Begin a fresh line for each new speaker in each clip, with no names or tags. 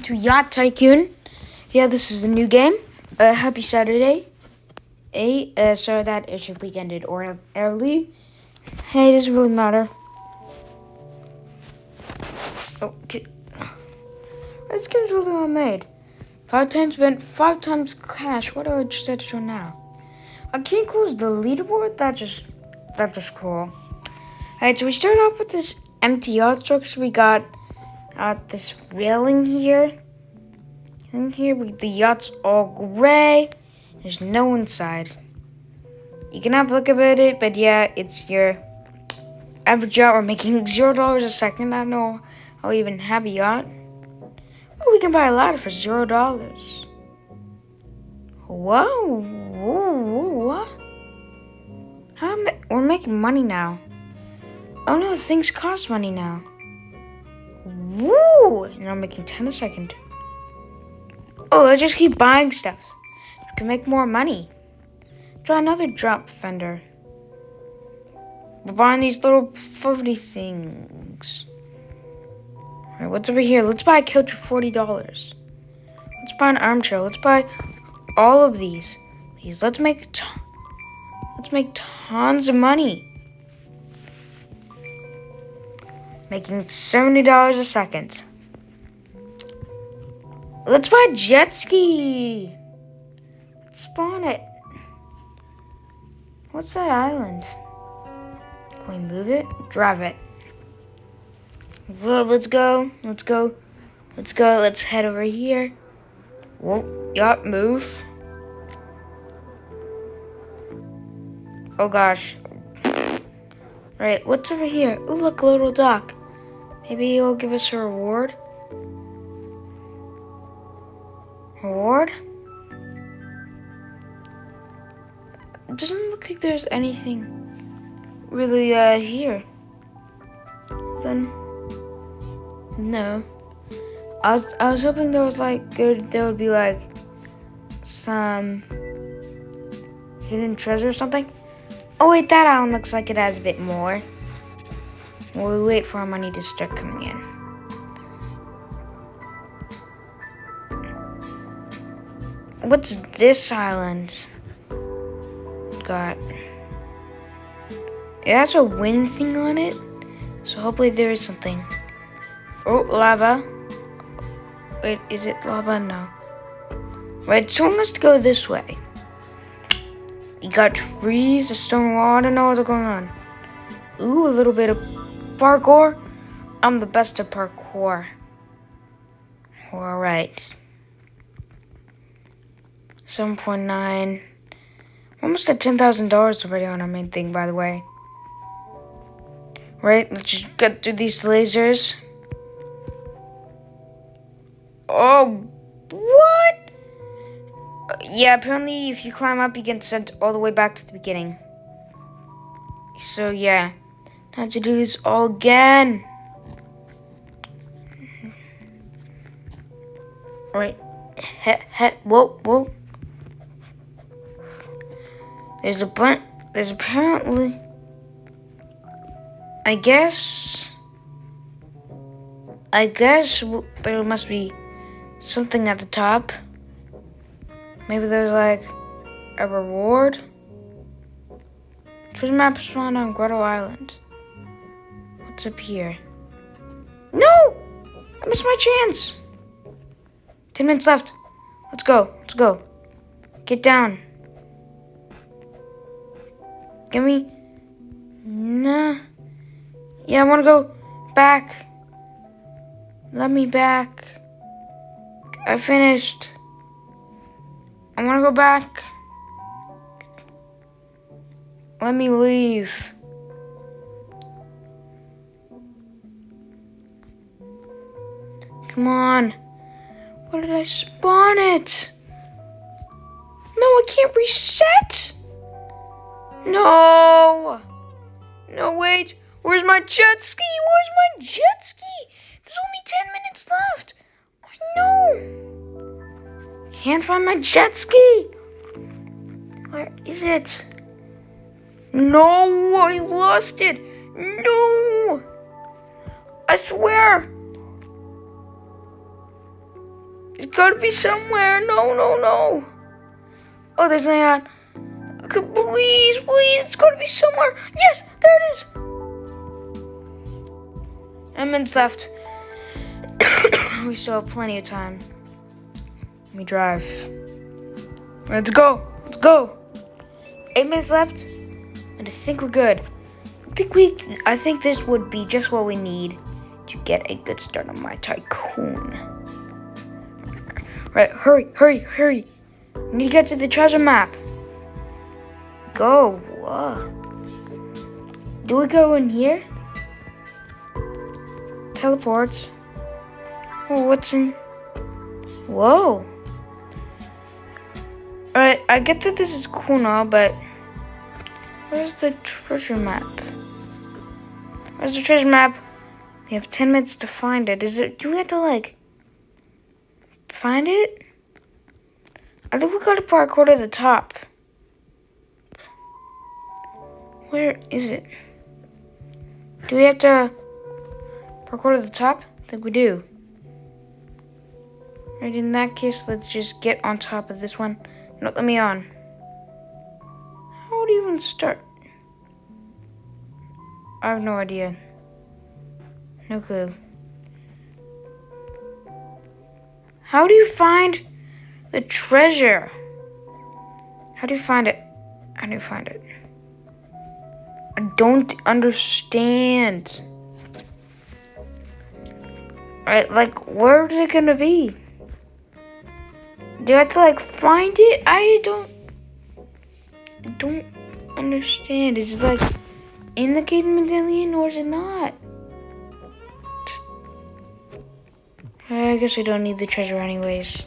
To Yacht Tycoon. Yeah, this is a new game. Happy Saturday. Sorry that it should be ended or early. Hey, it doesn't really matter. Oh, this game's really well made. 5 times spent, 5 times cash. What do I just have to show now? I can't close the leaderboard. That's just cool. Alright, so we start off with this empty yacht structure. We got this railing here. In here, the yacht's all gray. There's no inside. You can have a look at it, but yeah, it's your average yacht. We're making $0 a second. I don't know how we even have a yacht. Oh, we can buy a ladder for $0. Whoa, what? We're making money now. Oh no, things cost money now. Woo! And I'm making 10 a second. Oh, let's just keep buying stuff. We can make more money. Try another drop fender. We're buying these little floaty things. Alright, what's over here? Let's buy a couch for $40. Let's buy an armchair. Let's buy all of these. Let's make tons of money. Making $70 a second. Let's buy a jet ski. Let's spawn it. What's that island? Can we move it? Drive it. Well, let's go. Let's head over here. Whoa, yup, move. Oh gosh. Right, what's over here? Ooh, look, a little dock. Maybe he'll give us a reward. Reward? It doesn't look like there's anything really here. Then no. I was hoping there was there would be like some hidden treasure or something. Oh wait, that island looks like it has a bit more. We'll wait for our money to start coming in. What's this island? Got it has a wind thing on it, so hopefully there is something. Oh, lava. Wait, is it lava? No. Right, so we must go this way. You got trees, a stone wall. I don't know what's going on. Ooh, a little bit of parkour. I'm the best at parkour. All right. 7.9. Almost at $10,000 already on our main thing, by the way. Right, let's just get through these lasers. Oh, what? Yeah, apparently if you climb up, you get sent all the way back to the beginning. So yeah, I have to do this all again. Right, whoa. There's apparently, I guess there must be something at the top. Maybe there's like a reward. Treasure map spawned on Grotto Island. What's up here? No! I missed my chance. 10 minutes left. Let's go. Get down. Give me. Nah. Yeah, I want to go back. Let me back. I finished. I want to go back. Let me leave. Come on. Where did I spawn it? No, I can't reset. No, wait. Where's my jet ski? There's only 10 minutes left. I know. Can't find my jet ski. Where is it? No, I lost it. No. I swear. It's gotta be somewhere. No, no, no. Oh, there's an yacht. Okay, please, please. It's gotta be somewhere. Yes, there it is. 9 minutes left. We still have plenty of time. Let me drive. Let's go. Let's go. 8 minutes left. And I think we're good. I think this would be just what we need to get a good start on my tycoon. Right, hurry, hurry, hurry. We need to get to the treasure map. Go. Whoa. Do we go in here? Teleports. Oh, what's in? Whoa. Alright, I get that this is cool now, but where's the treasure map? Where's the treasure map? We have 10 minutes to find it. Do we have to, like, find it? I think we gotta parkour to the top. Where is it? Do we have to parkour to the top? I think we do. Right, in that case, let's just get on top of this one. No, let me on. How do you even start? I have no idea. No clue. How do you find the treasure? How do you find it? How do you find it? I don't understand. Alright, like, where is it gonna be? Do I have to, like, find it? I don't understand. Is it, like, in the Caden medallion or is it not? I guess I don't need the treasure anyways.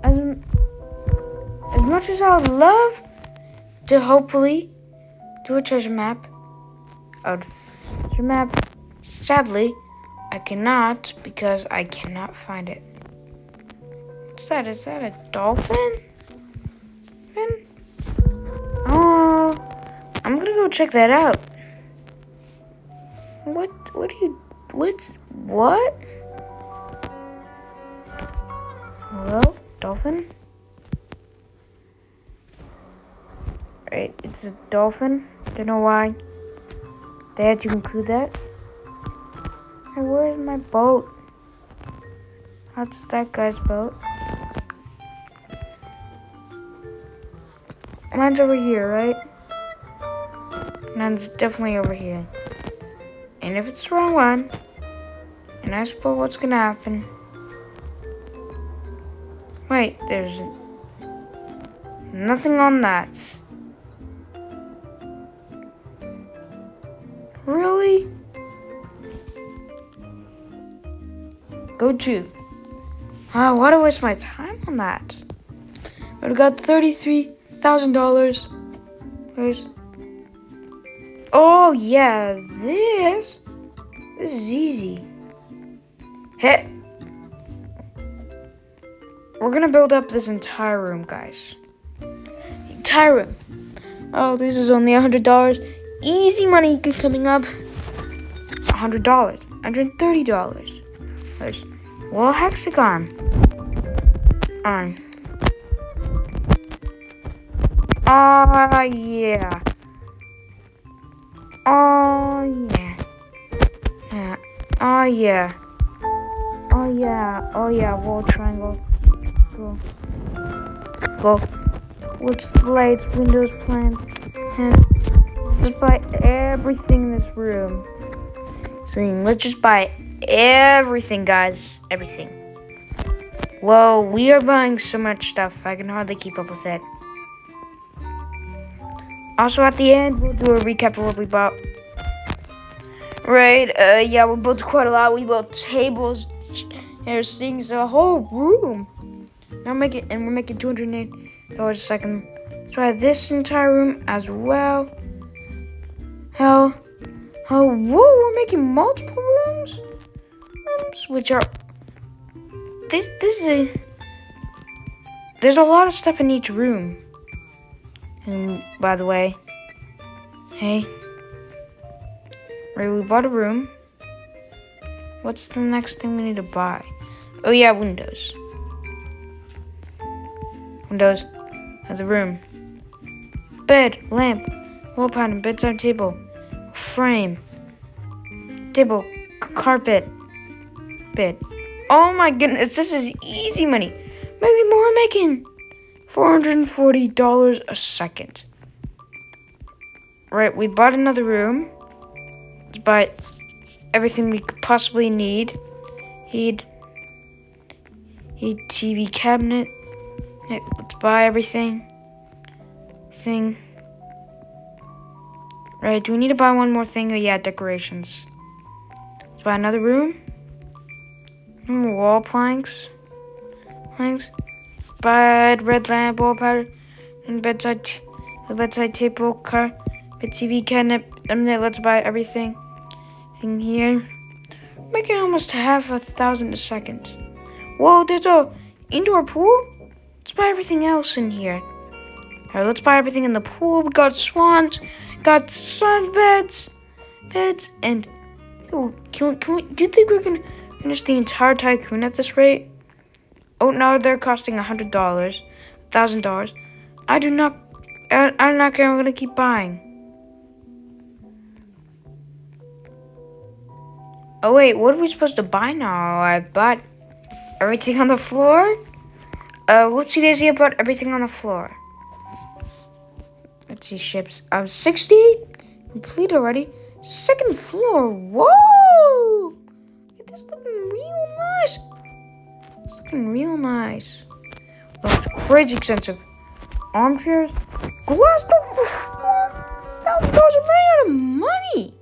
As much as I would love to hopefully do a treasure map, sadly, I cannot because I cannot find it. What's that? Is that a dolphin? Oh, I'm gonna go check that out. What? Hello, dolphin? Right, it's a dolphin. Don't know why they had to include that. Hey, where's my boat? That's that guy's boat. Mine's over here, right? Mine's definitely over here. And if it's the wrong one, and I suppose what's gonna happen? Wait, there's nothing on that. Really? Go to. Why do I waste my time on that? I got $33,000. Oh yeah, this is easy. Hey, we're gonna build up this entire room, guys. Entire room. Oh, this is only $100. Easy money coming up. $100, $130. There's well, hexagon. Yeah. Oh yeah, wall triangle. Go. What's lights, windows, plants, and let's buy everything in this room. So let's just buy everything, guys. Everything. Whoa, we are buying so much stuff. I can hardly keep up with it. Also, at the end, we'll do a recap of what we bought. Right, yeah, we built quite a lot. We built tables, chairs, things, a whole room. Now we're making $208 a second. Let's try this entire room as well. Whoa, we're making multiple rooms? Which are, this is there's a lot of stuff in each room. And by the way, hey, Right, we bought a room. What's the next thing we need to buy? Oh yeah, windows. Windows of the room. Bed, lamp, wall pattern, bedside table, frame, table, carpet, bed. Oh my goodness, this is easy money. Maybe more, making $440 a second. Right, we bought another room. Let's buy everything we could possibly need. Heat TV cabinet. Let's buy everything. Right, do we need to buy one more thing? Oh yeah, decorations. Let's buy another room. More wall planks. Bed, red lamp, wall pattern, and bedside table, car, bed TV cabinet. Let's buy everything in here. Making almost half $1,000 a second. Whoa, there's a indoor pool? Let's buy everything else in here. Alright, let's buy everything in the pool. We got swans, got sunbeds, and do you think we're gonna finish the entire tycoon at this rate? Oh no, they're costing $100, $1,000. I'm not gonna keep buying. Oh wait, what are we supposed to buy now? I bought everything on the floor? Whoopsie daisy, I bought everything on the floor. Let's see, ships. 60? Complete already. Second floor. Whoa! This is looking real nice. It's looking real nice. Well, it's crazy expensive. Armchairs. Glass door for $4,000. I'm running out of money.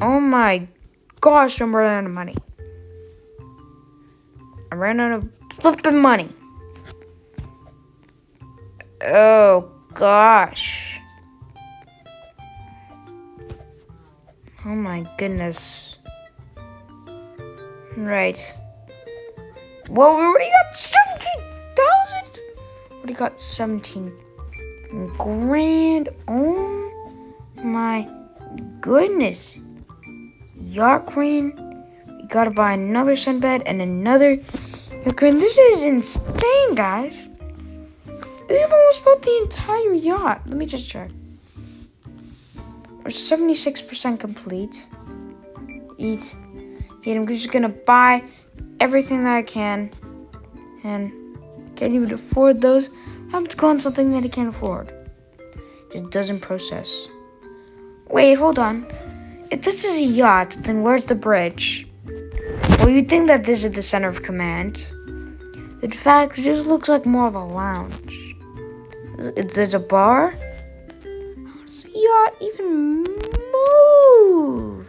Oh my gosh, I'm running out of money. I ran out of flipping money. Oh gosh. Oh my goodness. Right. Well, we already got 17,000. Already got 17 grand. Oh my goodness. Yacht queen. We gotta buy another sunbed and another yacht queen. This is insane, guys. We've almost built the entire yacht. Let me just check. We're 76% complete. Eat. I'm just gonna buy everything that I can. And can't even afford those. I have to go on something that I can't afford. It doesn't process. Wait, hold on. If this is a yacht, then where's the bridge? Well, you'd think that this is the center of command. In fact, it just looks like more of a lounge. There's a bar? How does the yacht even move?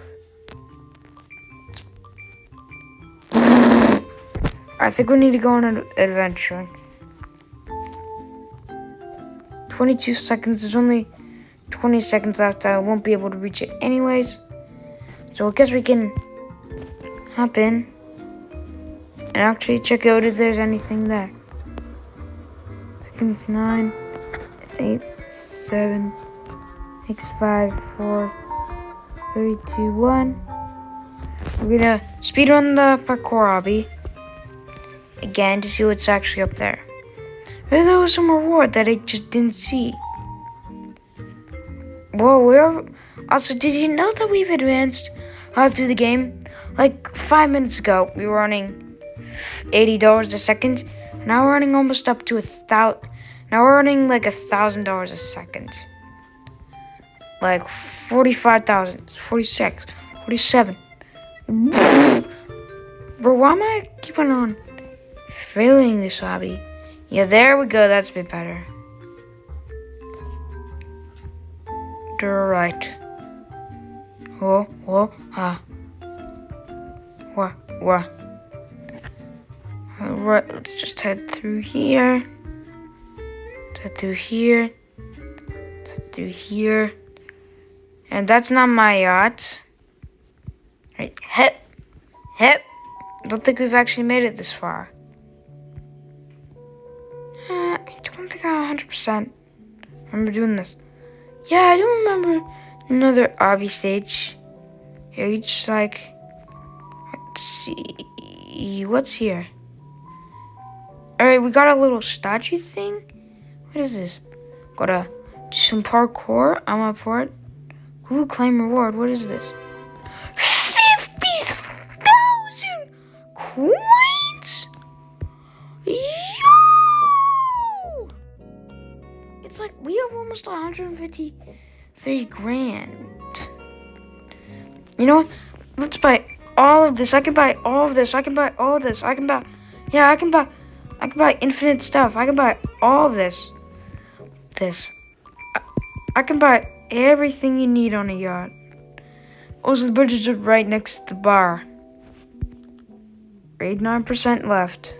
I think we need to go on an adventure. 22 seconds. There's only 20 seconds left. I won't be able to reach it anyways. So I guess we can hop in and actually check out if there's anything there. Seconds 9, 8, 7, 6, 5, 4, 3, 2, 1. We're gonna speedrun the parkour obby again to see what's actually up there. Maybe there was some reward that I just didn't see. Whoa, also, did you know that we've advanced through the game? Like 5 minutes ago, we were running $80 a second. Now we're running almost up to $1,000. Now we're running like $1,000 a second. Like 45,000, 46, 47. Bro, why am I keeping on failing this hobby? Yeah, there we go. That's a bit better. Right. What? Alright, let's just head through here. And that's not my yacht. Right, hip. I don't think we've actually made it this far. I don't think I 100% remember doing this. Yeah, I don't remember Another obby stage. Here, you just like, let's see, what's here? Alright, we got a little statue thing. What is this? Gotta do some parkour. I'm up for it. Ooh, claim reward. What is this? 50,000 coins? Yo! It's like we have almost 153 grand. You know what? Let's buy all of this. I can buy all of this. I can buy all of this. I can buy infinite stuff. I can buy all of this. I can buy everything you need on a yacht. Also, the bridges are right next to the bar. 89% left.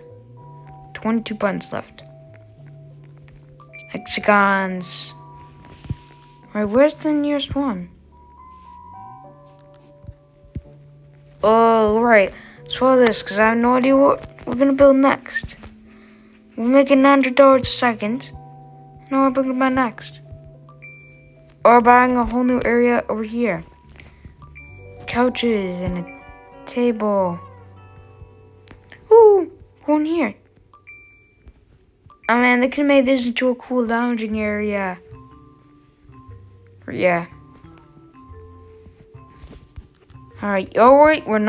22 buttons left. Hexagons. Alright, where's the nearest one? Oh, right. So this, because I have no idea what we're going to build next. We're making $900 a second. Now what we're going to buy next. Or buying a whole new area over here. Couches and a table. Ooh, going here. Oh man, they could have made this into a cool lounging area. Yeah. Alright, oh wait, we're not.